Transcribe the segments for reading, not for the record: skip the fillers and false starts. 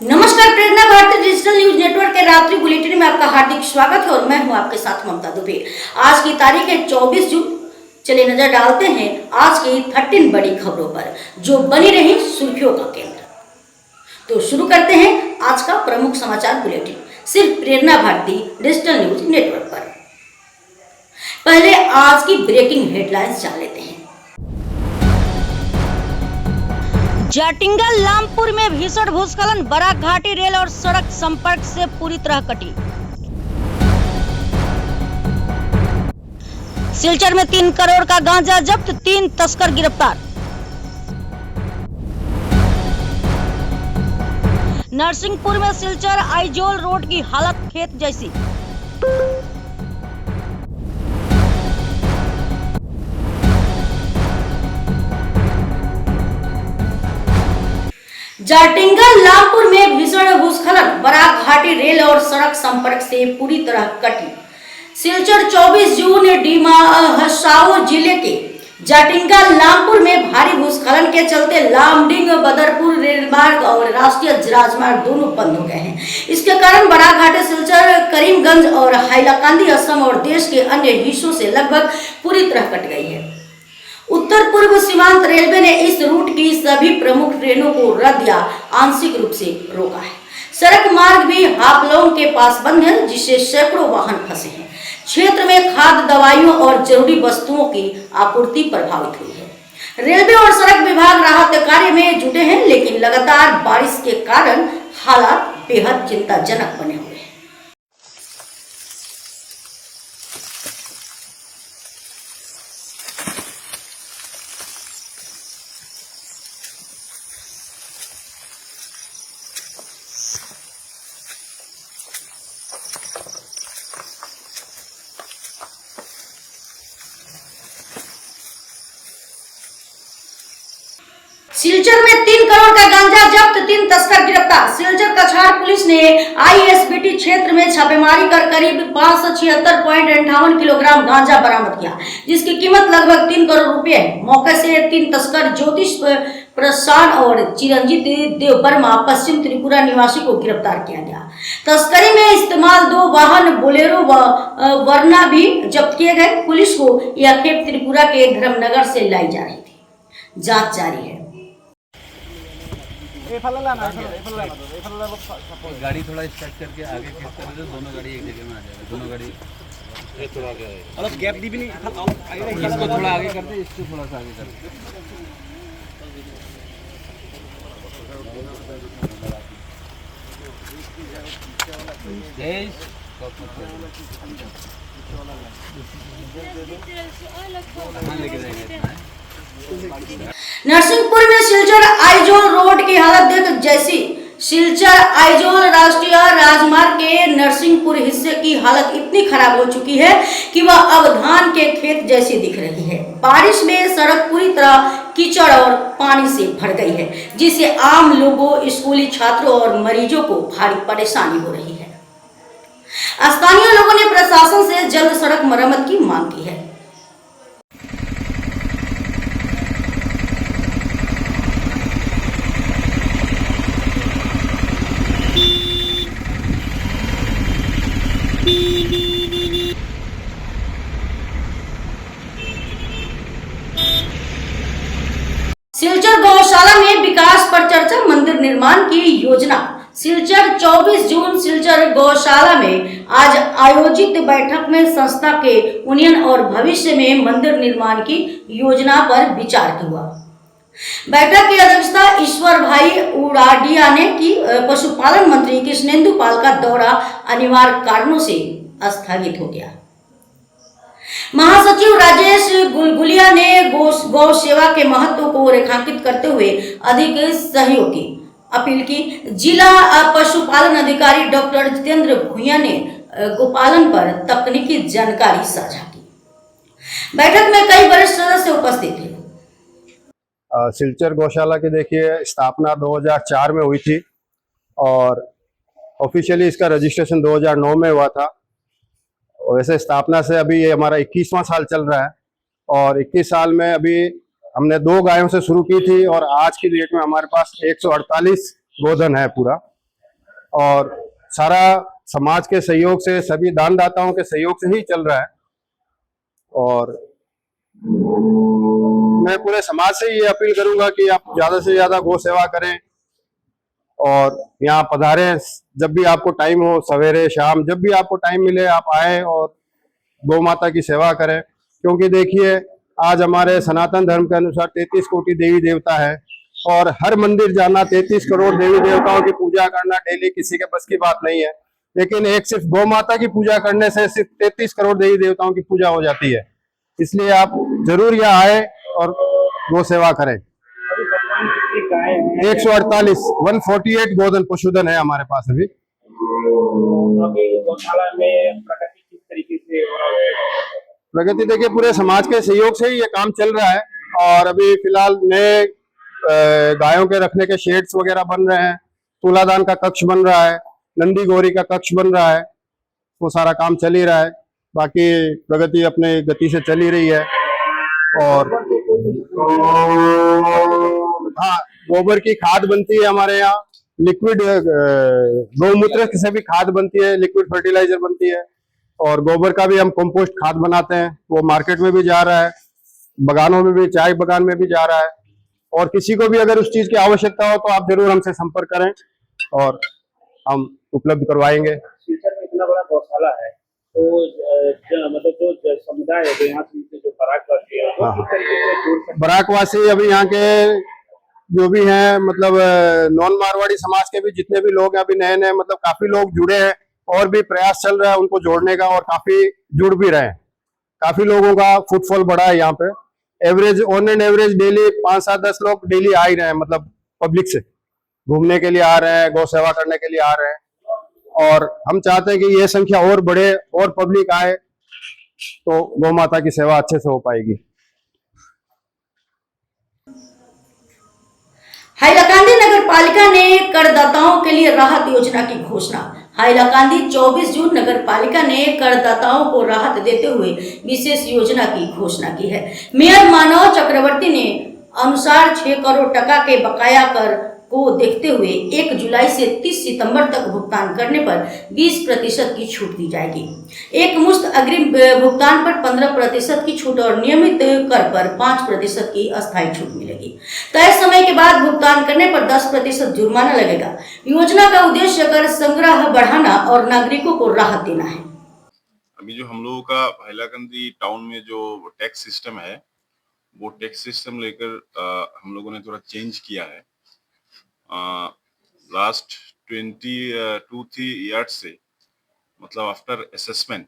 नमस्कार, प्रेरणा Bharti digital news network के रात्रि बुलेटिन में आपका हार्दिक स्वागत है और मैं हूं आपके साथ ममता दुबे। आज की तारीख है 24 जून। चलिए नजर डालते हैं आज की 13 बड़ी खबरों पर जो बनी रही सुर्खियों का केंद्र। तो शुरू करते हैं आज का प्रमुख समाचार बुलेटिन सिर्फ प्रेरणा भारती डिजिटल न्यूज नेटवर्क पर। पहले आज की ब्रेकिंग हेडलाइंस जान लेते हैं। जाटिंगा लामपुर में भीषण भूस्खलन, बराक घाटी रेल और सड़क संपर्क से पूरी तरह कटी। सिलचर में 3 करोड़ का गांजा जब्त, 3 तस्कर गिरफ्तार। नरसिंहपुर में सिलचर आइजोल रोड की हालत खेत जैसी। जाटिंगा लामपुर में भीषण भूस्खलन, बराक घाटी रेल और सड़क संपर्क से पूरी तरह कटी। सिलचर 24 जून डीमा हसाओ जिले के जाटिंगा लामपुर में भारी भूस्खलन के चलते लामडिंग बदरपुर रेल मार्ग और राष्ट्रीय राजमार्ग दोनों बंद हो गए हैं। इसके कारण बराक घाटी, सिलचर, करीमगंज और हाइलाकांदी असम और देश के अन्य हिस्सों से लगभग पूरी तरह कट गई है। उत्तर पूर्व सीमांत रेलवे ने इस रूट की सभी प्रमुख ट्रेनों को रद्द या आंशिक रूप से रोका है। सड़क मार्ग भी हापलौंग के पास बंद है, जिससे सैकड़ों वाहन फंसे हैं। क्षेत्र में खाद्य, दवाइयों और जरूरी वस्तुओं की आपूर्ति प्रभावित हुई है। रेलवे और सड़क विभाग राहत कार्य में जुटे हैं, लेकिन लगातार बारिश के कारण हालात बेहद चिंताजनक बने हुए हैं। सिलचर में 3 करोड़ का गांजा जब्त, 3 तस्कर गिरफ्तार। सिलचर कछार पुलिस ने आईएसबीटी क्षेत्र में छापेमारी कर करीब 576.58 किलोग्राम गांजा बरामद किया, जिसकी कीमत लगभग 3 करोड़ रुपए है। मौके से 3 तस्कर ज्योतिष प्रसाद और चिरंजीत देव वर्मा पश्चिम त्रिपुरा निवासी को गिरफ्तार किया गया। तस्करी में इस्तेमाल 2 वाहन बोलेरो व वरना भी जब्त किए गए। पुलिस को यह खेप त्रिपुरा के धर्मनगर से लाई जा रही थी। जांच जारी है। गाड़ी थोड़ा स्टार्ट करके आगे खींच कर दो, दोनों गाड़ी एक जगह में आ जाएगा। दोनों गाड़ी थोड़ा आगे मतलब गैप दी भी नहीं, इसको थोड़ा आगे कर दे, इसको थोड़ा सा आगे कर दे। लेके जाएंगे। नरसिंहपुर में सिलचर आइजोल रोड की हालत देख जैसी। सिलचर आइजोल राष्ट्रीय राजमार्ग के नरसिंहपुर हिस्से की हालत इतनी खराब हो चुकी है कि वह अब धान के खेत जैसी दिख रही है। बारिश में सड़क पूरी तरह कीचड़ और पानी से भर गई है, जिससे आम लोगों, स्कूली छात्रों और मरीजों को भारी परेशानी हो रही है। स्थानीय लोगों ने प्रशासन से जल्द सड़क मरम्मत की मांग की है। सिलचर गौशाला में विकास पर चर्चा, मंदिर निर्माण की योजना। सिलचर 24 जून सिलचर गौशाला में आज आयोजित बैठक में संस्था के उन्नयन और भविष्य में मंदिर निर्माण की योजना पर विचार हुआ। बैठक की अध्यक्षता ईश्वर भाई उड़ाडिया ने की। पशुपालन मंत्री कृष्णेंदु पाल का दौरा अनिवार्य कारणों से स्थगित हो गया। महासचिव राजेश गुलगुलिया ने गौ सेवा के महत्व को रेखांकित करते हुए अधिक सहयोग की अपील की। जिला पशुपालन अधिकारी डॉक्टर जितेंद्र भुइया ने गोपालन पर तकनीकी जानकारी साझा की। बैठक में कई वरिष्ठ सदस्य उपस्थित थे। सिलचर गौशाला की देखिए स्थापना 2004 में हुई थी और ऑफिशियली इसका रजिस्ट्रेशन 2009 में हुआ था। वैसे स्थापना से अभी ये हमारा 21वां साल चल रहा है और 21 साल में अभी हमने 2 गायों से शुरू की थी और आज की डेट में हमारे पास 148 गोधन है पूरा। और सारा समाज के सहयोग से, सभी दानदाताओं के सहयोग से ही चल रहा है। और मैं पूरे समाज से ये अपील करूंगा कि आप ज्यादा से ज्यादा गौ सेवा करें और यहाँ पधारें। जब भी आपको टाइम हो, सवेरे शाम जब भी आपको टाइम मिले, आप आए और गौ माता की सेवा करें। क्योंकि देखिए, आज हमारे सनातन धर्म के अनुसार 33 कोटि देवी देवता है और हर मंदिर जाना, 33 करोड़ देवी देवताओं की पूजा करना डेली किसी के बस की बात नहीं है। लेकिन एक सिर्फ गौ माता की पूजा करने से सिर्फ 33 करोड़ देवी देवताओं की पूजा हो जाती है। इसलिए आप जरूर यहाँ आए और गौ सेवा करें। 148 148 गोधन पशुधन है हमारे पास अभी। गौशाला में प्रगति किस तरीके से हो रहा है? प्रगति देखिए, पूरे समाज के सहयोग से ही ये काम चल रहा है। और अभी फिलहाल नए गायों के रखने के शेड्स वगैरह बन रहे हैं, तुलादान का कक्ष बन रहा है, नंदी गौरी का कक्ष बन रहा है, वो सारा काम चल ही रहा है। बाकी प्रगति अपने गति से चल ही रही है। और हाँ, गोबर की खाद बनती है हमारे यहाँ, लिक्विड गौमूत्र से भी खाद बनती है, लिक्विड फर्टिलाइजर बनती है। और गोबर का भी हम कंपोस्ट खाद बनाते हैं, वो मार्केट में भी जा रहा है, बगानों में भी, चाय बगान में भी जा रहा है। और किसी को भी अगर उस चीज की आवश्यकता हो तो आप जरूर हमसे संपर्क करें और हम उपलब्ध करवाएंगे। सिलचर में इतना बड़ा गौशाला है, तो मतलब जो समुदाय है, जो यहाँ से जो परागवासी है, वो किस तरीके से जोड़ सकते हैं? बराकवासी अभी यहाँ के जो भी हैं, मतलब नॉन मारवाड़ी समाज के भी जितने भी लोग हैं, अभी नए नए मतलब काफी लोग जुड़े हैं और भी प्रयास चल रहा है उनको जोड़ने का, और काफी जुड़ भी रहे हैं। काफी लोगों का फुटफॉल बढ़ा है यहाँ पे। Average, on and average daily 5-7-10 लोग डेली आ ही रहे हैं, मतलब पब्लिक से घूमने के लिए आ रहे हैं, गौ सेवा करने के लिए आ रहे हैं। और हम चाहते हैं कि ये संख्या और बढ़े और पब्लिक आए, तो गौ माता की सेवा अच्छे से हो पाएगी। हाइलाकांदी नगर पालिका ने करदाताओं के लिए राहत योजना की घोषणा। हाइलाकांदी 24 जून नगर पालिका ने करदाताओं को राहत देते हुए विशेष योजना की घोषणा की है। मेयर मानव चक्रवर्ती ने अनुसार 6 करोड़ टका के बकाया कर को देखते हुए 1 जुलाई से 30 सितंबर तक भुगतान करने पर 20% की छूट दी जाएगी। एक मुश्त अग्रिम भुगतान पर 15% की छूट और नियमित कर पर 5% की अस्थायी छूट मिलेगी। तय समय के बाद भुगतान करने पर 10% जुर्माना लगेगा। योजना का उद्देश्य कर संग्रह बढ़ाना और नागरिकों को राहत देना है। अभी जो हम लोगों का हाइलाकांदी टाउन में जो टैक्स सिस्टम है, वो टैक्स सिस्टम लेकर हम लोगों ने थोड़ा चेंज किया है। लास्ट 22-3 ईयर्स से, मतलब आफ्टर असेसमेंट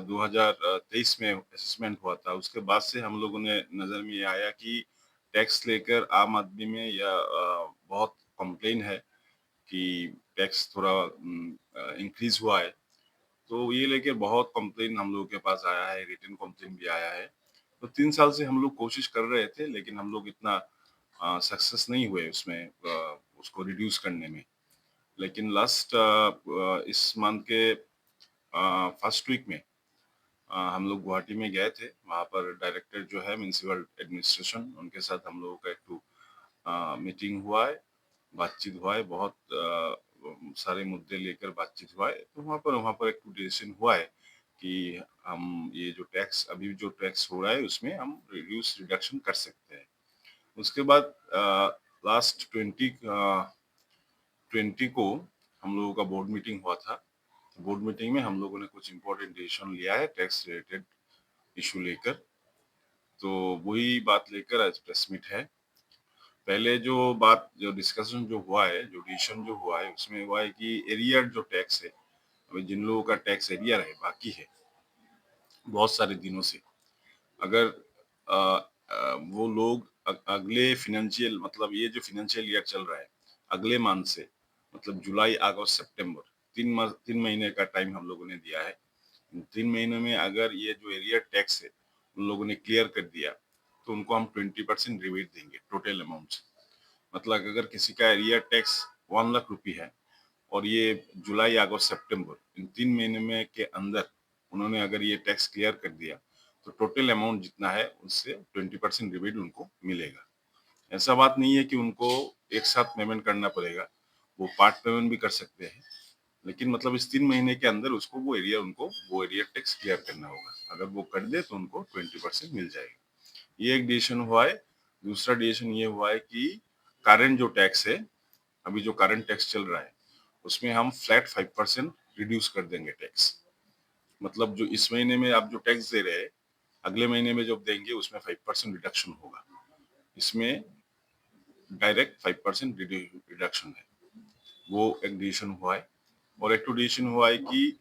2023 में असेसमेंट हुआ था, उसके बाद से हम लोगों ने नज़र में ये आया कि टैक्स लेकर आम आदमी में या बहुत कंप्लेन है कि टैक्स थोड़ा इंक्रीज हुआ है। तो ये लेकर बहुत कंप्लेन हम लोगों के पास आया है, रिटन कंप्लेन भी आया है। तो 3 साल से हम लोग कोशिश कर रहे थे, लेकिन हम लोग इतना सक्सेस नहीं हुए उसमें, उसको रिड्यूस करने में। लेकिन लास्ट इस मंथ के फर्स्ट वीक में हम लोग गुवाहाटी में गए थे। वहाँ पर डायरेक्टर जो है म्युनिसिपल एडमिनिस्ट्रेशन, उनके साथ हम लोगों का एक मीटिंग हुआ है, बातचीत हुआ है, बहुत सारे मुद्दे लेकर बातचीत हुआ है। तो वहाँ पर एक डिसीजन हुआ है कि हम ये जो टैक्स, अभी जो टैक्स हो रहा है उसमें हम रिडक्शन कर सकते हैं। उसके बाद लास्ट 20 को हम लोगों का बोर्ड मीटिंग हुआ था। बोर्ड मीटिंग में हम लोगों ने कुछ इम्पोर्टेंट डिसीजन लिया है टैक्स रिलेटेड इशू लेकर। तो वही बात लेकर आज प्रेस मीट है। पहले जो डिस्कशन जो हुआ है, जो डिसीजन जो हुआ है, उसमें हुआ है कि एरियर जो टैक्स है, अभी जिन लोगों का टैक्स एरियर है बाकी है बहुत सारे दिनों से, अगर वो लोग अगले फिनेंशियल, मतलब ये जो फिनेंशियल ईयर चल रहा है, अगले मंथ से, मतलब जुलाई, अगस्त, सितंबर, 3 महीने का टाइम हम लोगों ने दिया है। 3 महीने में अगर ये जो एरियर टैक्स है उन लोगों ने क्लियर कर दिया तो उनको हम 20% रिबेट देंगे टोटल अमाउंट से। मतलब अगर किसी का एरियर टैक्स 1 लाख रुपये है और ये जुलाई, अगस्त, सितंबर, इन 3 महीने में के अंदर उन्होंने अगर ये टैक्स क्लियर कर दिया तो टोटल अमाउंट जितना है उससे 20% रिबेट उनको मिलेगा। ऐसा बात नहीं है कि उनको एक साथ पेमेंट करना पड़ेगा, वो पार्ट पेमेंट भी कर सकते हैं, लेकिन मतलब इस 3 महीने के अंदर उसको वो एरिया टैक्स क्लियर करना होगा। अगर वो कर दे तो उनको 20% मिल जाएगा। ये एक डिसीजन हुआ है। दूसरा डिसीजन ये हुआ है कि करंट जो टैक्स है, अभी जो करंट टैक्स चल रहा है, उसमें हम फ्लैट 5% रिड्यूस कर देंगे टैक्स। मतलब जो इस महीने में आप जो टैक्स दे रहे हैं, अगले महीने में जब देंगे उसमें 5% रिडक्शन होगा। इसमें डायरेक्ट 5% रिडक्शन है, वो एक डिसीजन हुआ है। और एक तो डिसीजन हुआ है कि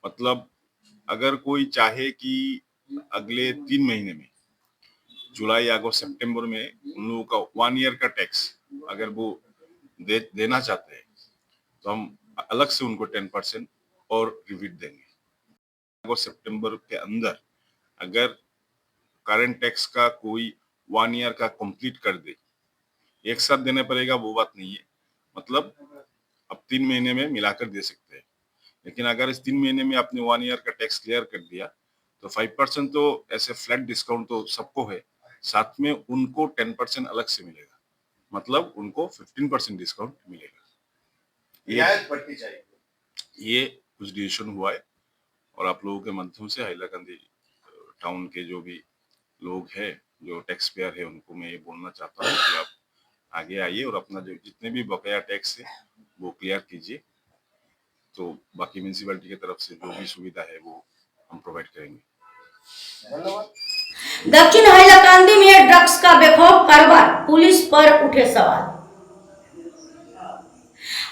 मतलब अगर कोई चाहे कि अगले 3 महीने में, जुलाई, अगस्त, सितंबर में उन लोगों का 1 ईयर का टैक्स अगर वो देना चाहते हैं, तो हम अलग से उनको 10% और रिबेट देंगे। अगस्त सितंबर के अंदर अगर करंट टैक्स का कोई 1 ईयर का कंप्लीट कर दे, एक साथ देना पड़ेगा वो बात नहीं है, मतलब अब 3 महीने में मिलाकर दे सकते हैं। लेकिन अगर इस 3 महीने में आपने 1 ईयर का टैक्स क्लियर कर दिया तो 5% तो ऐसे फ्लैट डिस्काउंट तो सबको है, साथ में उनको 10% अलग से मिलेगा, मतलब उनको 15% डिस्काउंट मिलेगा। ये कुछ डिसीजन हुआ है और आप लोगों के माध्यम से हाइलाकांदी टाउन के जो भी लोग हैं, जो टैक्स पेयर है, उनको मैं ये बोलना चाहता हूँ कि आप आगे आइए और अपना जो जितने भी बकाया टैक्स है वो क्लियर कीजिए, तो बाकी म्यूनसिपैलिटी की तरफ से जो भी सुविधा है वो हम प्रोवाइड करेंगे। दक्षिण हाइलाकांदी में ड्रग्स का बेखौफ कारोबार, पुलिस पर उठे सवाल।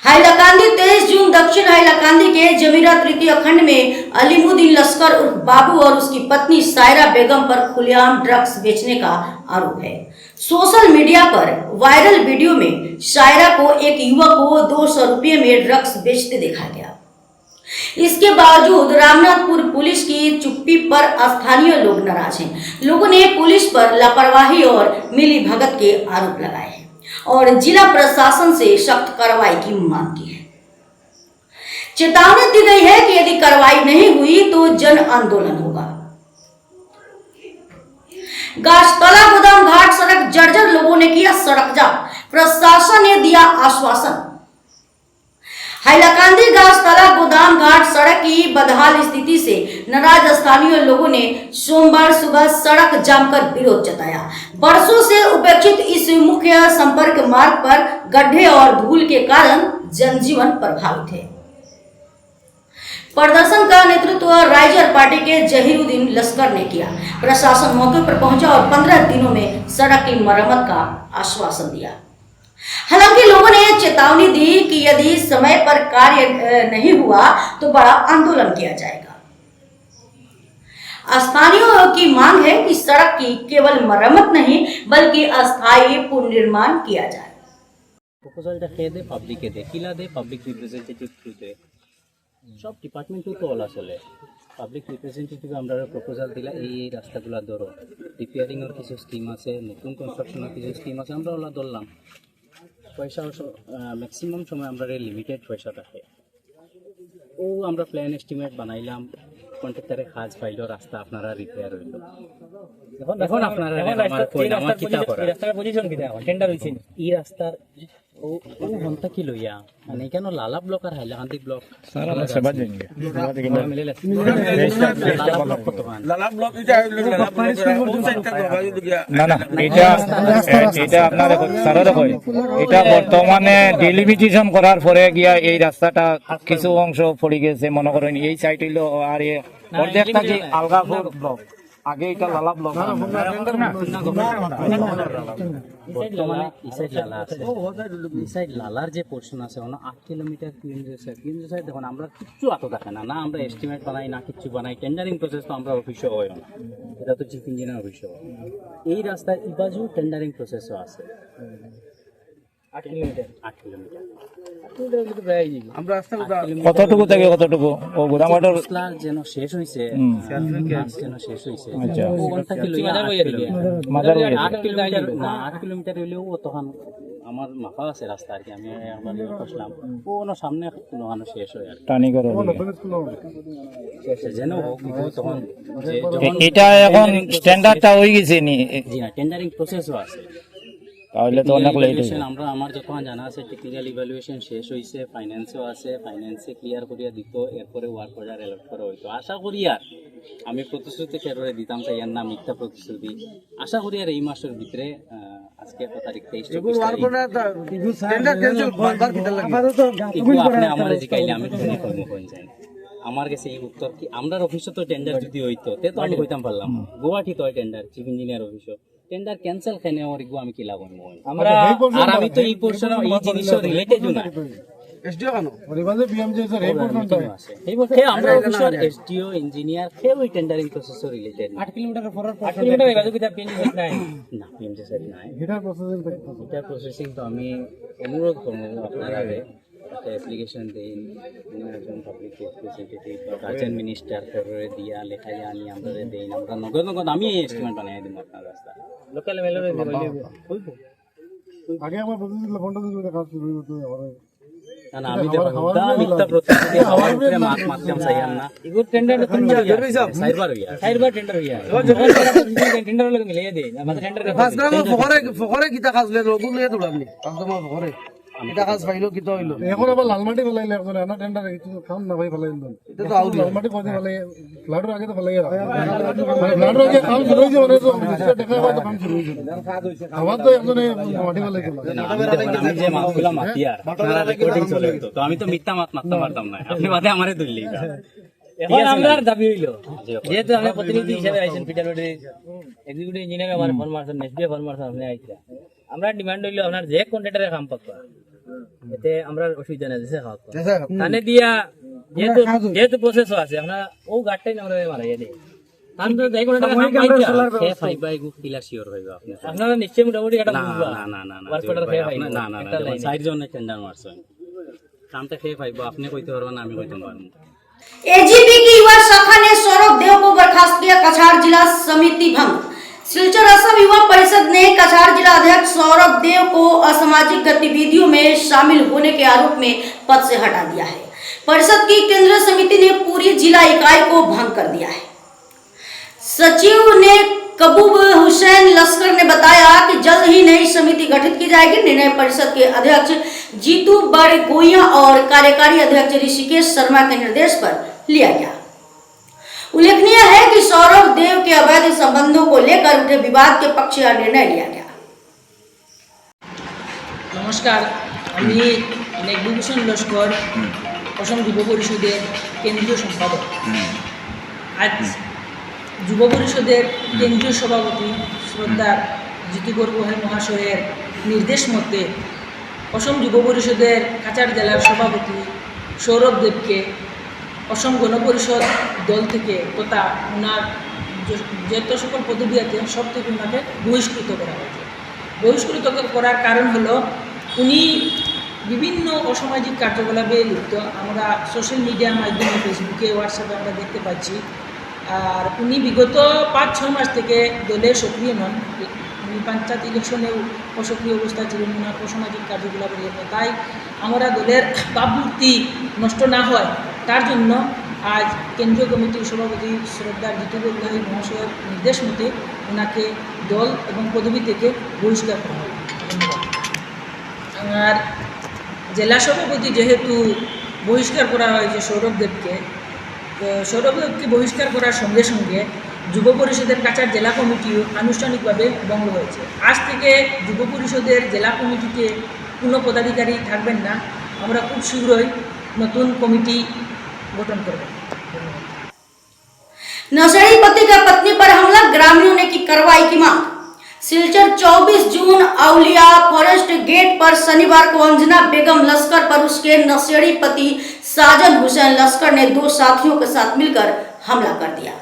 हाइलाकांदी 23 जून दक्षिण हाइलाकांदी के जमीरा तृतीय खंड में अलीमुद्दीन लश्कर उर्फ बाबू और उसकी पत्नी सायरा बेगम पर खुलेआम ड्रग्स बेचने का आरोप है। सोशल मीडिया पर वायरल वीडियो में सायरा को एक युवक को 200 रुपये में ड्रग्स बेचते देखा गया। इसके बावजूद रामनाथपुर पुलिस की चुप्पी पर स्थानीय लोग नाराज हैं। लोगों ने पुलिस पर लापरवाही और मिलीभगत के आरोप लगाए हैं और जिला प्रशासन से सख्त कार्रवाई की मांग की है। चेतावनी दी गई है कि यदि कार्रवाई नहीं हुई तो जन आंदोलन होगा। गाछतला गोदाम घाट सड़क जर्जर, लोगों ने किया सड़क जाम, प्रशासन ने दिया आश्वासन। हाइलाकांदी गाछतला गोदाम घाट सड़क की बदहाल स्थिति से नाराज स्थानीय लोगों ने सोमवार सुबह सड़क जाम कर विरोध जताया। बरसों से उपेक्षित इस मुख्य संपर्क मार्ग पर गड्ढे और धूल के कारण जनजीवन प्रभावित है। प्रदर्शन का नेतृत्व राइजर पार्टी के जहीरुद्दीन लश्कर ने किया। प्रशासन मौके पर पहुंचा और 15 दिनों में सड़क की मरम्मत का आश्वासन दिया। हालांकि लोगों ने चेतावनी दी कि यदि समय पर कार्य नहीं हुआ तो बड़ा आंदोलन किया जाएगा। स्थानीयों की मांग है कि सड़क की केवल मरम्मत नहीं बल्कि अस्थायी पुनर्निर्माण किया जाए। প্রপোজালটা খেয়ে দে পাবলিকে দে কিলা দে পাবলিক রিপ্রেজেন্টেটিভ দে সব ডিপার্টমেন্টও তো ওলা চলে পাবলিক রিপ্রেজেন্টেটিভ আমরা প্রপোজাল দিলা এই রাস্তাগুলো ধরো রিপেয়ারিংয়ের কিছু স্কিম আছে নতুন কনস্ট্রাকশনের কিছু স্কিম আছে আমরা ওলা ধরলাম পয়সা ম্যাক্সিমাম সময় আমরা লিমিটেড পয়সা থাকে ও আমরা প্ল্যান এস্টিমেট বানাইলাম কন্ট্রাক্টরে কাজ পাইলো রাস্তা আপনারা রিপেয়ার হইল এখন আপনারা আমার কিতা করা রাস্তার পজিশন কিতা এখন টেন্ডার হইছে এই রাস্তার ও ঘন্টা কি লইয়া মানে কেন লালা ব্লক আর হাইলাকান্দি ব্লক সারা সেবা দেंगे মিলে লালা ব্লক এটা না না এটা আপনারা সারা দেখো এটা বর্তমানে ডিলিমিটেশন করার পরে গিয়া এই রাস্তাটা কিছু অংশ পড়ে গেছে মনে করেন এই সাইড হইলো আর এই অর্ধেকটা যে আলগাপুর ব্লক আগে এটা লালা ব্লক বর্তমানে এই সাইড লালার যে পোর্শন আছে 8 কিলোমিটার কেন্দ্র সাইড দেখুন আমরা কিচ্ছু আত থাকে না আমরা এস্টিমেট বানাই না কিচ্ছু বানাই টেন্ডারিং প্রসেস তো আমরা অফিসে হয় না এটা তো চিফ ইঞ্জিনিয়ার অফিসে হয় এই রাস্তায় ইবাজু টেন্ডারিং প্রসেসও আছে 8 কিলোমিটার কতটুকু থেকে কতটুকু ও গোদামঘাটের যেন শেষ হইছে আচ্ছা ও ঘন্টা কি লইয়া 8 কিলোমিটার হইলেও তখন আমার মাথা আছে রাস্তা আর কি আমি একবার বসলাম কোনো সামনে কোনো শেষ হয় আর টানি করে যেন তখন এটা এখন স্ট্যান্ডার্ডটা হয়ে গেছে নি জি না টেন্ডারিং প্রসেসও আছে তাহলে তো অনেক লেট Evaluation আমরা আমার যখন জানা আছে টেকনিক্যাল ইভ্যালুয়েশন শেষ হয়েছে, ফাইন্যান্সও আছে, ফাইন্যান্সে ক্লিয়ার করিয়া দিত, এরপরে ওয়ার্ক অর্ডার অ্যালট করা হইতো। আশা করি আর আমি প্রতিশ্রুতি খেরোরে দিতাম চাই আর না মিথ্যা প্রতিশ্রুতি, আশা করি আর এই মাসের ভিতরে আজকে কত তারিখ 23 আপনি আমার জিকাইলে আমি কোনো কর্ম করেন চাই না। আমার কাছে এই উত্তর কি আমরা অফিসে তো টেন্ডার যদি হইতো তে তো আমি কইতাম পারলাম গুয়াহাটি তো টেন্ডার চিফ ইঞ্জিনিয়ার অফিসে টেন্ডার ক্যান্সেল খেনে আর ইগু আমি কি লাভ হইব আমরা আর আমি তো এই পোরশন এই জিনিস রিলেটেড না এসডিও কেন পরিবারে বিএমজি স্যার এই পর্যন্ত আছে এই বলতে আমরা অফিসার এসডিও ইঞ্জিনিয়ার কে ওই tendering process related 8 kilometre forward 8 kilometre এবারে কি পিএমজি সেট নাই না পিএমজি সেট নাই এটা প্রসেসিং তো আমি অনুরোধ করব আপনার আগে একটা অ্যাপ্লিকেশন দেন একজন পাবলিক রিপ্রেজেন্টেটিভ বা গার্জেন মিনিস্টার ফেব্রুয়ারি দিয়া লেখা জানি আমরা দেন আমরা নগদ নগদ আমি এস্টিমেট বানিয়ে দিব আপনার রাস্তা লোকাল মেলরে হইব আগে আমার প্রতিদিন ফোনটা দিতে কাজ শুরু হতো আমার না আমি তো মিথ্যা প্রতিশ্রুতি হওয়ার উপরে মাতলাম চাই না ইগো টেন্ডার তুমি সাইবার টেন্ডার হইয়া টেন্ডার লগে মিলিয়ে দেই আমাদের টেন্ডার ফার্স্ট গ্রাম ফখরে কিটা কাজ লে লোক নিয়ে দৌড়াবনি একদম ফখরে এটা কাজ পাইলো কিটা হইলো এখন আবার লালমাটি ফলাইলে এখন না টেন্ডার কিছু কাম না ভাই ফলাইল এটা তো আউট লালমাটি কোথায় ফলাই ফ্লাডের আগে তো ফলাই মানে ফ্লাডের আগে কাম শুরু হইছে মানে তো দেখা হয় তো কাম শুরু হইছে আবার তো এখন মাটি ফলাই আমি যে মাছগুলা মাতিয়ার আপনারা রেকর্ডিং চলে তো আমি তো মিথ্যা মারতে পারতাম না আপনি বাদে আমারে ধরলি এখন আমরার দাবি হইলো যেহেতু আমরা প্রতিনিধি হিসেবে আইছেন পিটারোডে এক্সিকিউটিভ ইঞ্জিনিয়ার আমার ফরমাশন এসবিএ ফরমাশন আপনি আইছে আমরা ডিমান্ড হইলো আপনার যে কন্ট্রাক্টরে কাম পাকবা এতে আমরা অসুবিধা নাই দেশে খাওয়া তানে দিয়া যেহেতু প্রসেস আছে আমরা ও গাটটাই আমরা মারাইয়া দেই আমরা যাই কোন টাকা কাম পাইতা সে ফাইবা এগু ক্লিয়ার শিওর হইবা আপনি আপনারা নিশ্চয় মোটামুটি এটা বুঝবা না ওয়ার্ক অর্ডার ফে পাইবা না সাইড জোন টেন্ডার মারছেন কামটা ফে পাইবা আপনি কইতে পারবেন না আমি কইতে পারবো एजीपी की युवा शाखा ने सौरभ देव को बर्खास्त किया, कछार जिला समिति भंग। सिलचर असम युवा परिषद ने कछार जिला अध्यक्ष सौरभ देव को असामाजिक गतिविधियों में शामिल होने के आरोप में पद से हटा दिया है। परिषद की केंद्रीय समिति ने पूरी जिला इकाई को भंग कर दिया है। सचिव ने कबूब हुसैन लश्कर ने बताया कि जल्द ही नई समिति गठित की जाएगी। निर्णय परिषद के अध्यक्ष जीतू बड़गोइया और कार्यकारी अध्यक्ष ऋषिकेश शर्मा के निर्देश पर लिया गया। उल्लेखनीय है कि सौरभ देव के अवैध संबंधों को लेकर उठे विवाद के पक्ष यह निर्णय लिया गया। नमस्कार, আমি নেকভূষণ লস্কর অসম যুব পরিষদের কেন্দ্রীয় সম্পাদক। আজ যুব পরিষদের কেন্দ্রীয় সভাপতি শ্রদ্ধার জিতু বরগোহাই মহাশয়ের নির্দেশ মতে অসম যুব পরিষদের কাছাড় জেলার সভাপতি সৌরভ দেবকে অসম গণপরিষদ দল থেকে তথা ওনার যত সকল পদবি আছে সব থেকে ওনাকে বহিষ্কৃত করা হয়েছে। বহিষ্কৃত করার কারণ হলো উনি বিভিন্ন অসামাজিক কার্যকলাপে লিপ্ত। আমরা সোশ্যাল মিডিয়ার মাধ্যমে ফেসবুকে হোয়াটসঅ্যাপে আমরা দেখতে পাচ্ছি। আর উনি বিগত 5-6 মাস থেকে দলে সক্রিয় নন। উনি পঞ্চায়েত ইলেকশনেও অসক্রিয় অবস্থায় ছিলেন, ওনার অসামাজিক কার্যকলাপের জন্য। তাই আমরা দলের ভাবমূর্তি নষ্ট না হয় তার জন্য আজ কেন্দ্রীয় কমিটির সভাপতি শ্রদ্ধার জিতু বরগোহাই মহাশয়ের নির্দেশ মতে ওনাকে দল এবং পদবি থেকে বহিষ্কার করা হয়। আর জেলা সভাপতি যেহেতু বহিষ্কার করা হয়েছে সৌরভ দেবকে বহিষ্কার করার সঙ্গে সঙ্গে যুব পরিষদের কাছাড় জেলা কমিটিও আনুষ্ঠানিকভাবে ভঙ্গ হয়েছে। আজ থেকে যুব পরিষদের জেলা কমিটিতে কোনো পদাধিকারী থাকবেন না। আমরা খুব শীঘ্রই নতুন কমিটি গঠন করব। नशेड़ी पति का पत्नी पर हमला, ग्रामीणों ने की कार्रवाई की मांग। सिलचर 24 जून औलिया फॉरेस्ट गेट पर शनिवार को अंजना बेगम लश्कर पर उसके नशेड़ी पति साजन हुसैन लश्कर ने 2 साथियों के साथ मिलकर हमला कर दिया।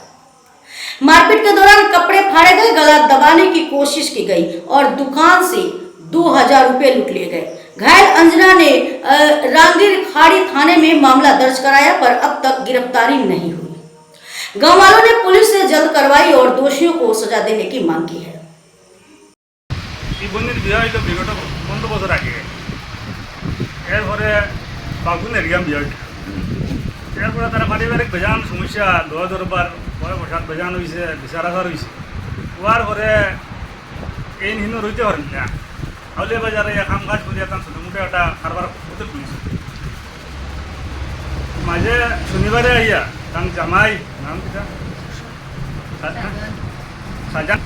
मारपीट के दौरान कपड़े फाड़े गए, गला दबाने की कोशिश की गई और दुकान से 2000 रुपए लूट लिए गए। घायल अंजना ने रांगीर खाड़ी थाने में मामला दर्ज कराया, पर अब तक गिरफ्तारी नहीं हुई। गांव वालों ने पुलिस से जल्द कार्रवाई और दोषियों को सजा देने की मांग की है। বিবাহিত বিগত 15 বছর আগে এরপরে বাগুন এরিয়াম বিবাহিত এরপরে তারা পারিবারিক বেজান সমস্যা দোয়া দরবার পরে বসাত বেজান হয়েছে বিচারাচার হয়েছে হওয়ার পরে এই হিন্দু রইতে পারেন না আউলিয়া বাজারে কাম কাজ করিয়া তার ছোটো মোটো একটা কারবার করতে শুনেছি মাঝে শনিবারে আইয়া তার জামাই নাম কিটা সাজান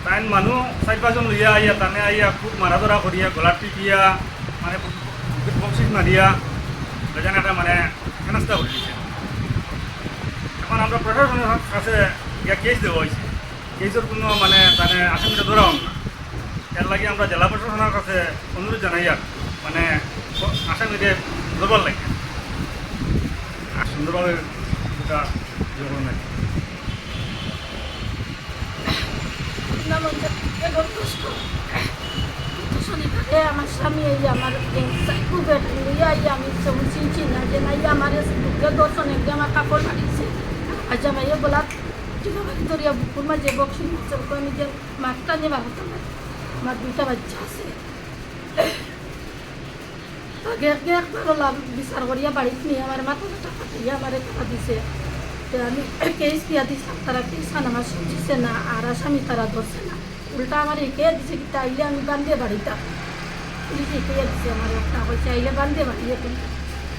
তাই মানুষ 4-5জন লইয়া আইয়া তানে আইয়া খুব মারাধরা করিয়া গলার টিপিয়া মানে বক্সিস মারিয়া বেজান একটা মানে হেনস্থা করে দিচ্ছে। এখন আমরা প্রশাসনের কাছে গিয়া কেস দেওয়া হয়েছে, কেসের কোনো মানে তানে আসামিটা ধরাও না। এর লাগে আমরা জেলা প্রশাসনের কাছে অনুরোধ জানাই আর মানে আসামিদের ধরবার লাগে আর সুন্দরভাবে এটা জোগাড় নাই। শনিবারে আমার স্বামী এই আমার খুব আমি চিনছি না যে নাই আমার দর্শন একদম আমার কাপড় বাড়িয়েছে আজ আমাকে বলা বাড়ি ধরিয়া বুকুর মাঝে বক্সি আমি যে মাঠটা নিয়ে বাড়াতাম না আমার 2টা বাচ্চা আছে একবারও লাভ বিচার করিয়া বাড়িতে নিয়ে আমার মাথাটা টাকা দিয়ে আমার টাকা দিছে। তো আমি কেস দিয়া দিছিলাম, তারা কেস আমার শুনছে না আর আসামি তারা ধরছে না, উল্টা আমার এঁকে দিছে কি তাইলে আমি বান্ধে বাড়িটা পুলিশ এঁকে দিছে আমার একটা হয়েছে আইলে বান্ধে বাড়িয়ে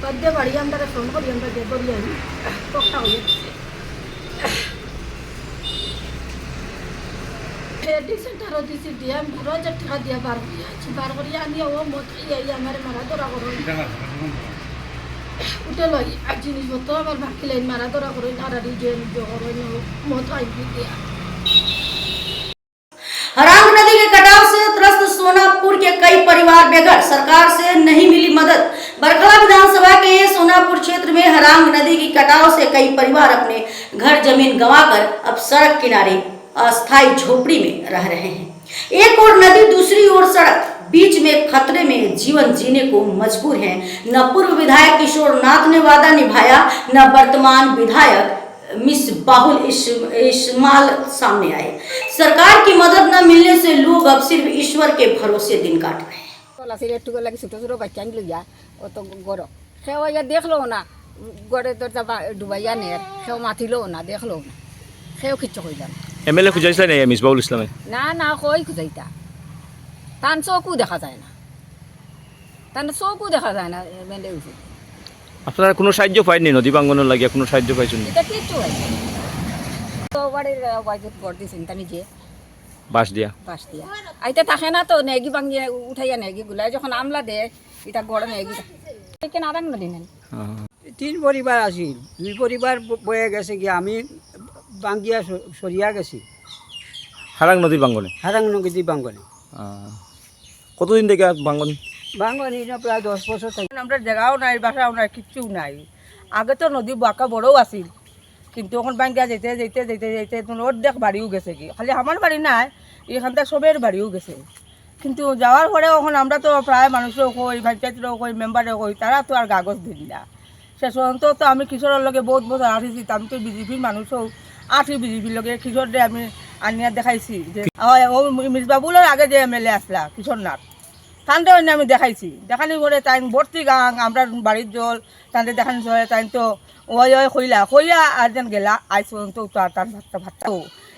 বান্ধে বাড়িয়ে আমরা ফোন করি আমরা যে ধরিয়ে আনি টকটা হয়ে দিছে। ডিসেন্টারও দিছি দিয়ে আমি 12,000 টাকা দিয়ে বার করিয়া আছি, বার করিয়া আনিয়া ও মত খাইয়াই আমার মারা ধরা করো উঠে লই আর জিনিসপত্র আমার বাকি লাইন মারা ধরা করো নাড়াড়ি যে মত আইবি দিয়া। हरांग नदी के कटाव से त्रस्त सोनापुर के कई परिवार बेघर, सरकार से नहीं मिली मदद। बरखला विधानसभा के सोनापुर क्षेत्र में हरांग नदी की कटाव से कई परिवार अपने घर जमीन गंवाकर अब सड़क किनारे अस्थायी झोपड़ी में रह रहे हैं। एक और नदी दूसरी ओर सड़क, बीच में खतरे में जीवन जीने को मजबूर हैं। न पूर्व विधायक किशोर नाथ ने वादा निभाया, न वर्तमान विधायक मिसबाहुल इस्माइल सामने आए। सरकार की मदद न मिलने से लोग अब सिर्फ ईश्वर के भरोसे दिन काट रहे हैं। ছোট ছোট বাচ্চা লইয়া অত গড় সেও ইয়া দেখলো না গড়ে তো ডুবাইয়া নে সেও মাতিলো না দেখলো না সেও কিচ্ছু কইল না। এমএলএ খুঁজাইছিল না মিসবাউল ইসলামে? না না কই খুঁজাইতা তান চকু দেখা যায় না, তান চকু দেখা যায় না এমএলএ উঠে। আপনারা কোনো সাহায্য পাইনি? নদী ভাঙ্গনের লাগিয়া কোনো সাহায্য পাইছেন? এটা কিচ্ছু হয় তো বাড়ির বাইজত গড় দিয়েছেন তা নিজে বাস দিয়া আইতে থাকে না তো নেগি ভাঙিয়ে উঠাইয়া নেগি গুলাই যখন আমলা দে এটা গড় নেগি কেন আরাম নদী নেন। 3 পরিবার আছিল, 2 পরিবার বয়ে গেছে কি আমি বাঙ্গিয়া সরিয়া গেছি হারাং নদী ভাঙ্গনে। হারাং নদী ভাঙ্গনে কতদিন থেকে ভাঙ্গন? ভাঙ্গনি প্রায় 10 বছর থেকে। আমরা জায়গাও নাই, বাসাও নাই, কিচ্ছু নাই। আগে তো নদী বাঁকা বড়ও আছিল, কিন্তু এখন বাঙ্গিয়া যেতে যেতে যেতে যেতে অর্ধেক বাড়িও গেছে কি, খালি আমার বাড়ি নাই এখানটা সবের বাড়িও গেছে। কিন্তু যাওয়ার পরে এখন আমরা তো প্রায় মানুষও কই, পঞ্চায়েতেরও কই, মেম্বারও কই, তারা তো আর কাগজ দিন না। শেষ পর্যন্ত তো আমি কিশোরের লগে বহুত বছর আসিছি, আমি তো বিজেপির মানুষও আছি, বিজেপির লগে কিশোরে আমি আনিয়া দেখাইছি যে ও মিসবাবুলের আগে যে এমএলএ আসলা কিশোর নাথ তানতে আমি দেখাইছি। দেখানি পরে তাই ভর্তি গাং আমরা বাড়ির জল তানতে দেখানি চলে তাই তো ওই কইলা আর যেন গেলা আইস পর্যন্ত তার ভাতটা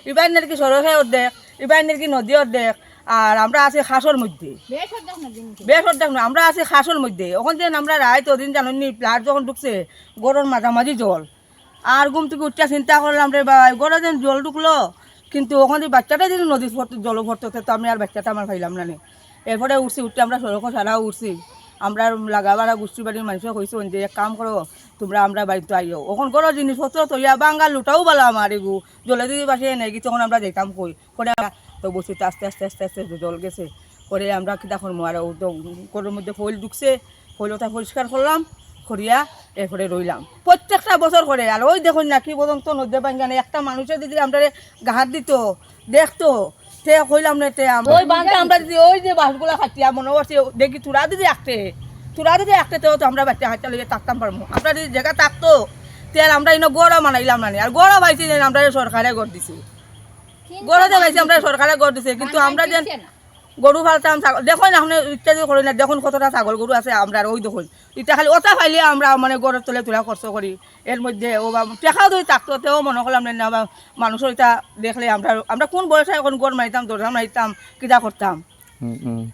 এবার নাকি সড়কে অর্ধেক, এবার নাকি নদী অর্ধেক, আর আমরা আছি খাসর মধ্যে। বেশ অর্ধেক না, আমরা আছি খাসর মধ্যে। ওখান থেকে আমরা রায় ওদিন জানি প্লাট যখন ঢুকছে গড়ের মাঝামাঝি জল, আর ঘুম থেকে উঠতে চিন্তা করলাম রে বা গড়ে যেন জল ঢুকলো, কিন্তু ওখান থেকে বাচ্চাটা যদি নদী জল ভর্তি হতো তো আমি আর বাচ্চাটা আমার পাইলাম না। এরপরে উঠছি, উঠতে আমরা সড়ক ছাড়াও উঠছি। আমরা লাগাবাড়া গোষ্ঠী বাড়ির মানুষে কইছো যে এক কাম করো তোমরা আমরা বাড়িতে আইও, ওখান করো জিনিসপত্র তৈয়া বাঙ্গাল লুটাও বলা আমার এগু জলে যদি বাসে নেই তখন আমরা যেতাম কই করে তো বসিতে আস্তে আস্তে আস্তে আস্তে জল গেছে করে আমরা কিতা করবো আর কোটোর মধ্যে ফইল ঢুকছে, ফইলটা পরিষ্কার করলাম করিয়া এরপরে রইলাম প্রত্যেকটা বছর করে। আর ওই দেখুন না কি পর্যন্ত নদী বাঙ্গানে একটা মানুষের যদি আমরা গাহাত দিত দেখতো সে কইলাম না ওই বাঙ্গা আমরা যদি ওই যে বাসগুলা খাটিয়া মনে করছে দেখি তোরা যদি আঁকতে তো আমরা বাচ্চা হাঁটা লইয়া থাকতাম পারবো। আমরা যদি জায়গা থাকতো তাহলে আমরা ইনো গড়া মানাইলাম না। আর গড়া পাইছি যে আমরা সরকারে গড় দিছি, গড়াতে পাইছি আমরা সরকারে গড় দিছে, কিন্তু আমরা যে গরু ফালতাম ছাগল দেখুন এখন ইত্যাদি করি না, দেখুন কতটা ছাগল গরু আছে আমরা ওই দেখুন ইটা খালি ওটা ফাইলে আমরা মানে গড়ের তলে তোলা খরচ করি। এর মধ্যে ও টেকাও যদি থাকতো তেও মনে করলাম না মানুষের এটা দেখলে আমরা কোন বয়সে এখন গড় মারিতাম দরজা মারিতাম কিতা করতাম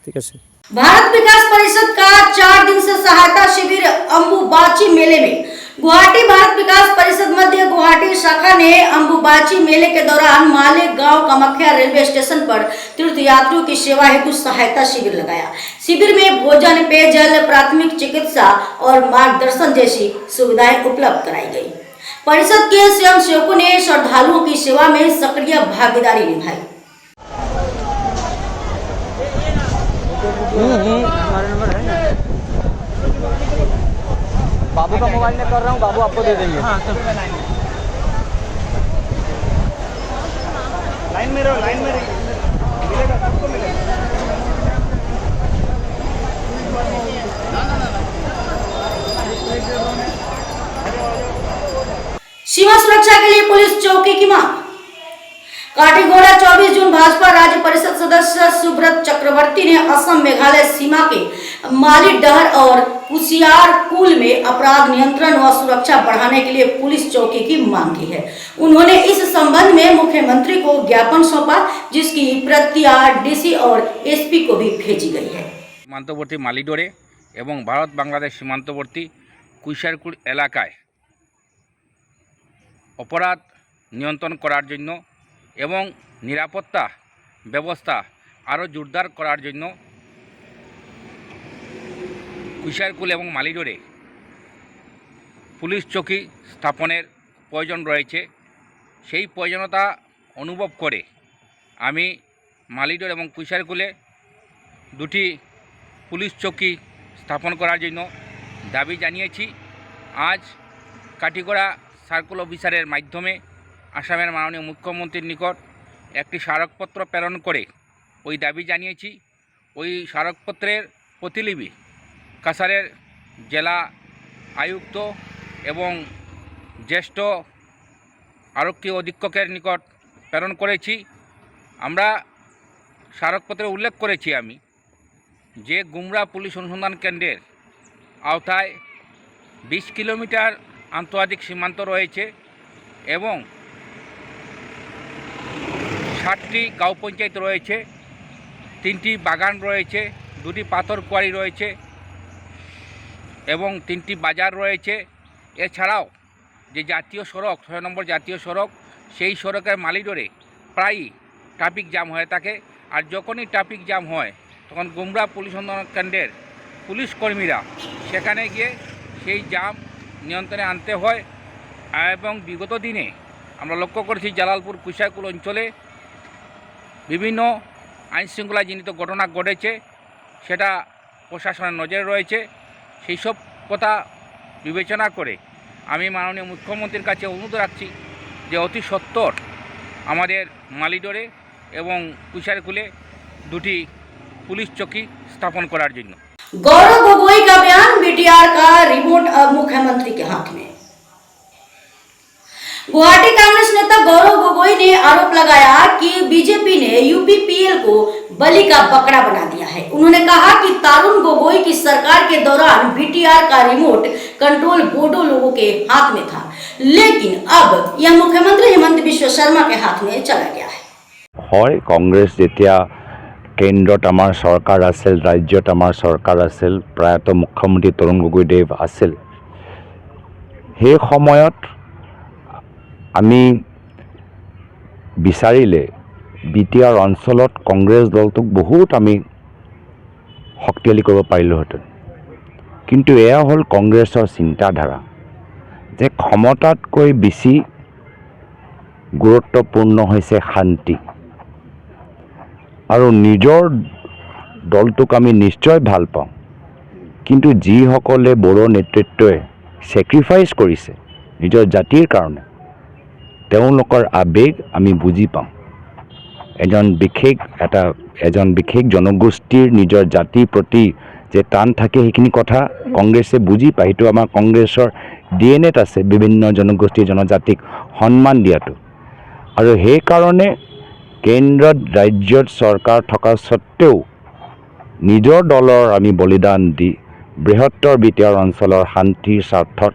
ঠিক আছে। भारत विकास परिषद का 4 दिन से सहायता शिविर अंबुबाची मेले में गुवाहाटी भारत विकास परिषद मध्य गुवाहाटी शाखा ने अंबुबाची मेले के दौरान मालेगांव कामाख्या रेलवे स्टेशन पर तीर्थ यात्रियों की सेवा हेतु सहायता शिविर लगाया। शिविर में भोजन, पेयजल, प्राथमिक चिकित्सा और मार्गदर्शन जैसी सुविधाएं उपलब्ध कराई गई। परिषद के स्वयंसेवकों ने श्रद्धालुओं की सेवा में सक्रिय भागीदारी निभाई। बाबू का मोबाइल में कर रहा हूँ, बाबू आपको दे देंगे। हाँ, लाइन में रहो, लाइन में रहिए, मिलेगा, सबको मिलेगा। सीमा सुरक्षा के लिए पुलिस चौकी की मांग। काटीगोड़ा 24 जून भाजपा राज्य परिषद सदस्य सुब्रत चक्रवर्ती ने असम मेघालय सीमा के मालीडहर और कुसियार कुल में अपराध नियंत्रण व सुरक्षा बढ़ाने के लिए पुलिस चौकी की मांग की है। उन्होंने इस संबंध में मुख्यमंत्री को ज्ञापन सौंपा, जिसकी प्रतियां डीसी और एसपी को भी भेजी गई है। সীমান্তবর্তী মালিডোরে এবং ভারত বাংলাদেশ সীমান্তবর্তী কুইশারকুল এলাকায় অপরাধ নিয়ন্ত্রণ করার জন্য এবং নিরাপত্তা ব্যবস্থা আরও জোরদার করার জন্য কুইশারকুল এবং মালিডোরে পুলিশ চৌকি স্থাপনের প্রয়োজন রয়েছে। সেই প্রয়োজনীয়তা অনুভব করে আমি মালিডোর এবং কুইশারকুলে দুটি পুলিশ চৌকি স্থাপন করার জন্য দাবি জানিয়েছি। আজ কাটিগড়া সার্কেল অফিসারের মাধ্যমে আসামের মাননীয় মুখ্যমন্ত্রীর নিকট একটি স্মারকপত্র প্রেরণ করে ওই দাবি জানিয়েছি। ওই স্মারকপত্রের প্রতিলিপি কাছাড়ের জেলা আয়ুক্ত এবং জ্যেষ্ঠ আরক্ষী অধীক্ষকের নিকট প্রেরণ করেছি। আমরা স্মারকপত্রে উল্লেখ করেছি আমি যে গুমরা পুলিশ অনুসন্ধান কেন্দ্রের আওতায় 20 কিলোমিটার আন্তর্জাতিক সীমান্ত রয়েছে এবং 60টি গাঁও পঞ্চায়েত রয়েছে, 3টি বাগান রয়েছে, 2টি পাথর কোয়ারি রয়েছে এবং 3টি বাজার রয়েছে। এছাড়াও যে জাতীয় সড়ক 6 নম্বর জাতীয় সড়ক, সেই সড়কের মালিডোরে প্রায়ই ট্রাফিক জ্যাম হয়ে থাকে। আর যখনই ট্রাফিক জ্যাম হয় তখন গুমরা পুলিশ অনুসন্ধান কেন্দ্রের পুলিশ কর্মীরা সেখানে গিয়ে সেই জ্যাম নিয়ন্ত্রণে আনতে হয়। এবং বিগত দিনে আমরা লক্ষ্য করেছি জালালপুর কুশাকুল অঞ্চলে বিভিন্ন আইনশৃঙ্খলাজনিত ঘটনা ঘটেছে, সেটা প্রশাসনের নজরে রয়েছে। সেই সব কথা বিবেচনা করে আমি মাননীয় মুখ্যমন্ত্রীর কাছে অনুরোধ রাখছি যে অতি সত্বর আমাদের মালিডোরে এবং কুশারকুলে দুটি পুলিশ চৌকি স্থাপন করার জন্য। गौरव गोगोई का बयान, बीटीआर का रिमोट अब मुख्यमंत्री के हाथ में। गुवाहाटी कांग्रेस नेता गौरव गोगोई ने आरोप लगाया कि बीजेपी ने यूपीपीएल को बलि का बकरा बना दिया है। उन्होंने कहा कि तरुण गोगोई की सरकार के दौरान बीटीआर का रिमोट कंट्रोल बोडो लोगों के हाथ में था, लेकिन अब यह मुख्यमंत्री हेमंत बिश्व शर्मा के हाथ में चला गया है। कांग्रेस जेतिया केन्द्रत आमार सरकार आसिल, राज्यत आमार सरकार आसिल, प्रायत मुख्यमंत्री तरुण गगৈদেৱ आसिल, সেই সময়ত আমি বিচাৰিলে বিটিআৰ অঞ্চলত কংগ্ৰেছ দলটোক বহুত আমি শক্তিশালী কৰিব পাৰিলোহেঁতেন। কিন্তু এয়া হ'ল কংগ্ৰেছৰ চিন্তাধাৰা যে ক্ষমতাতকৈ বেছি গুৰুত্বপূৰ্ণ হৈছে শান্তি। আৰু নিজৰ দলটোক আমি নিশ্চয় ভাল পাওঁ, কিন্তু যিসকলে বড়ো নেতৃত্বই ছেক্ৰিফাইচ কৰিছে নিজৰ জাতিৰ কাৰণে, তেওঁলোকৰ আবেগ আমি বুজি পাওঁ। এজন বিশেষ জনগোষ্ঠীৰ নিজৰ জাতিৰ প্ৰতি যে টান থাকে, সেইখিনি কথা কংগ্ৰেছে বুজি পায়। সেইটো আমাৰ কংগ্ৰেছৰ ডিএনএত আছে, বিভিন্ন জনগোষ্ঠী জনজাতিক সন্মান দিয়াটো। আৰু সেইকাৰণে কেন্দ্ৰত ৰাজ্যত চৰকাৰ থকা স্বত্বেও নিজৰ দলৰ আমি বলিদান দি বৃহত্তৰ বিটিআৰ অঞ্চলৰ শান্তিৰ স্বাৰ্থত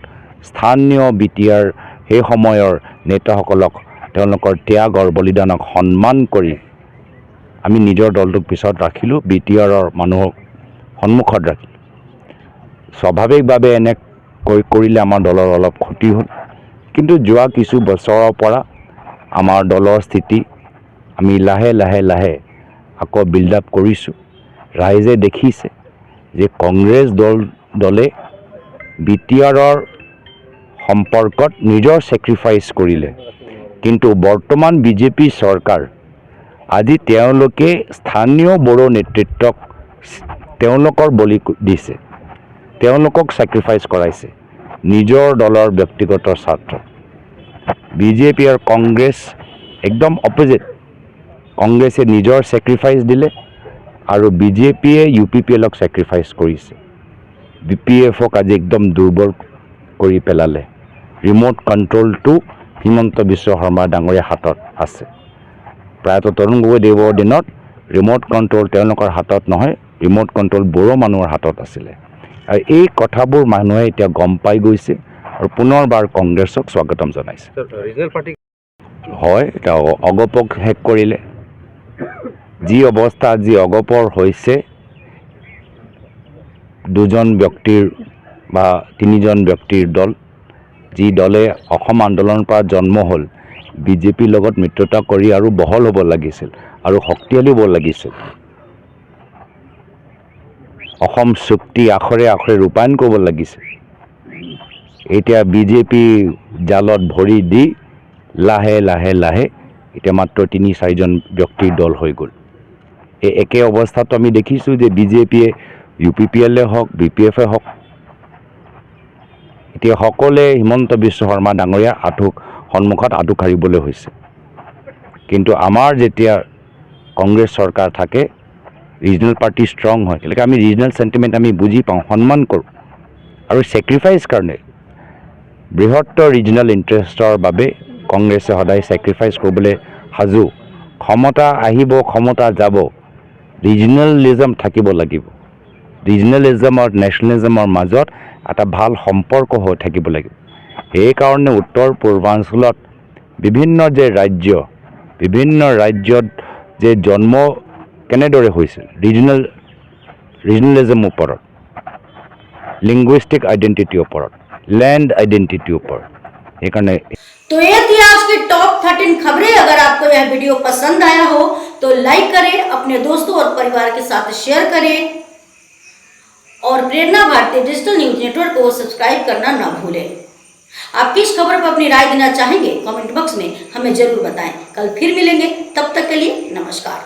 স্থানীয় বিটিআৰ সেই সময়ৰ নেতাসকলক তেওঁলোকৰ ত্যাগ আৰু বলিদানক সন্মান কৰি আমি নিজৰ দলটোক পিছত ৰাখিলোঁ, BTRৰ মানুহক সন্মুখত ৰাখিলোঁ। স্বাভাৱিকভাৱে এনে কৰিলে আমাৰ দলৰ অলপ ক্ষতি হ'ল, কিন্তু যোৱা কিছু বছৰৰ পৰা আমাৰ দলৰ স্থিতি আমি লাহে লাহে আকৌ বিল্ড আপ কৰিছোঁ। ৰাইজে দেখিছে যে কংগ্ৰেছ দলে BTRৰ সম্পৰ্কত নিজৰ ছেক্ৰিফাইচ কৰিলে, কিন্তু বৰ্তমান বিজেপি চৰকাৰ আজি তেওঁলোকে স্থানীয় বড়ো নেতৃত্বক তেওঁলোকৰ বলি দিছে, তেওঁলোকক ছেক্ৰিফাইচ কৰাইছে নিজৰ দলৰ ব্যক্তিগত স্বাৰ্থ। বিজেপি আৰু কংগ্ৰেছ একদম অপজিট। কংগ্ৰেছে নিজৰ ছেক্ৰিফাইচ দিলে আৰু বিজেপিয়ে UPPLক ছেক্ৰিফাইচ কৰিছে। BPFক আজি একদম দুৰ্বল কৰি পেলালে। ৰিম'ট কণ্ট্ৰলটো হিমন্ত বিশ্ব শৰ্মা ডাঙৰীয়াৰ হাতত আছে। প্ৰায়তঃ তৰুণ গগৈদেৱৰ দিনত ৰিম'ট কণ্ট্ৰল তেওঁলোকৰ হাতত নহয়, ৰিম'ট কণ্ট্ৰল বড়ো মানুহৰ হাতত আছিলে। আৰু এই কথাবোৰ মানুহে এতিয়া গম পাই গৈছে আৰু পুনৰবাৰ কংগ্ৰেছক স্বাগতম জনাইছে। হয়, এতিয়া অগপক শেষ কৰিলে। যি অৱস্থা আজি অগপৰ হৈছে, দুজন ব্যক্তিৰ বা তিনিজন ব্যক্তিৰ দল, যি দলে অসম আন্দোলনৰ পৰা জন্ম হ'ল, বিজেপিৰ লগত মিত্ৰতা কৰি আৰু বহল হ'ব লাগিছিল আৰু শক্তিশালী হ'ব লাগিছিল। অসম চুক্তি আখৰে আখৰে ৰূপায়ণ কৰিব লাগিছিল। এতিয়া বিজেপি জালত ভৰি দি লাহে এতিয়া মাত্ৰ ৩-৪জন ব্যক্তিৰ দল হৈ গ'ল। এই একে অৱস্থাটো আমি দেখিছোঁ যে বিজেপিয়ে UPPL হওক, BPFে হওক, এতিয়া সকলোৱে হিমন্ত বিশ্ব শৰ্মা ডাঙৰীয়াৰ সন্মুখত আঁঠু কাঢ়িবলৈ হৈছে। কিন্তু আমাৰ যেতিয়া কংগ্ৰেছ চৰকাৰ থাকে, ৰিজনেল পাৰ্টি ষ্ট্ৰং হয়, গতিকে আমি ৰিজনেল চেণ্টিমেণ্ট আমি বুজি পাওঁ, সন্মান কৰোঁ আৰু ছেক্ৰিফাইচ কাৰণে বৃহত্তৰ ৰিজনেল ইণ্টাৰেষ্টৰ বাবে কংগ্ৰেছে সদায় ছেক্ৰিফাইচ কৰিবলৈ সাজু। ক্ষমতা আহিব, ক্ষমতা যাব, ৰিজনেলিজম থাকিব লাগিব। ৰিজনেলিজম আৰু নেশ্যনেলিজমৰ মাজত এটা ভাল সম্পৰ্ক হৈ থাকিব লাগিব। সেইকাৰণে উত্তৰ পূৰ্বাঞ্চলত বিভিন্ন ৰাজ্যত যে জন্ম কেনেদৰে হৈছিল, ৰিজনেলিজমৰ ওপৰত, লিংগুইষ্টিক আইডেণ্টিটিৰ ওপৰত, लैंड आइडेंटिटी ऊपर। तो ये थी आज की टॉप 13 खबरें। अगर आपको यह वीडियो पसंद आया हो तो लाइक करें, अपने दोस्तों और परिवार के साथ शेयर करें और प्रेरणा भारती डिजिटल न्यूज नेटवर्क को सब्सक्राइब करना ना भूलें। आप किस खबर पर अपनी राय देना चाहेंगे कमेंट बॉक्स में हमें जरूर बताएं। कल फिर मिलेंगे, तब तक के लिए नमस्कार।